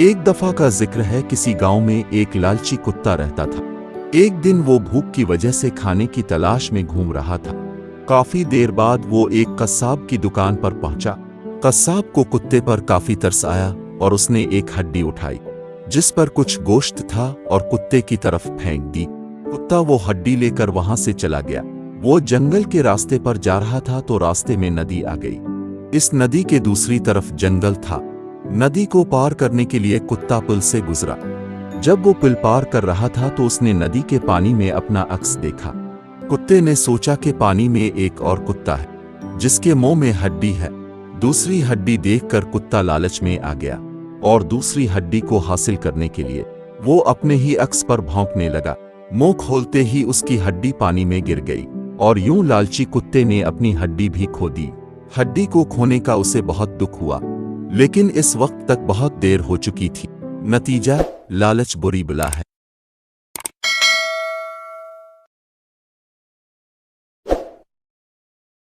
एक दफा का जिक्र है, किसी गांव में एक लालची कुत्ता रहता था। एक दिन वो भूख की वजह से खाने की तलाश में घूम रहा था। काफी देर बाद वो एक कस्साब की दुकान पर पहुंचा। कस्साब को कुत्ते पर काफी तरस आया और उसने एक हड्डी उठाई जिस पर कुछ गोश्त था और कुत्ते की तरफ फेंक दी। कुत्ता वो हड्डी लेकर वहां से चला गया। वो जंगल के रास्ते पर जा रहा था तो रास्ते में नदी आ गई। इस नदी के दूसरी तरफ जंगल था। नदी को पार करने के लिए कुत्ता पुल से गुजरा। जब वो पुल पार कर रहा था तो उसने नदी के पानी में अपना अक्स देखा। कुत्ते ने सोचा कि पानी में एक और कुत्ता है जिसके मुंह में हड्डी है। दूसरी हड्डी देखकर कुत्ता लालच में आ गया और दूसरी हड्डी को हासिल करने के लिए वो अपने ही अक्स पर भौंकने लगा। मुंह खोलते ही उसकी हड्डी पानी में गिर गई और यूं लालची कुत्ते ने अपनी हड्डी भी खो दी। हड्डी को खोने का उसे बहुत दुख हुआ, लेकिन इस वक्त तक बहुत देर हो चुकी थी। नतीजा, लालच बुरी बला है।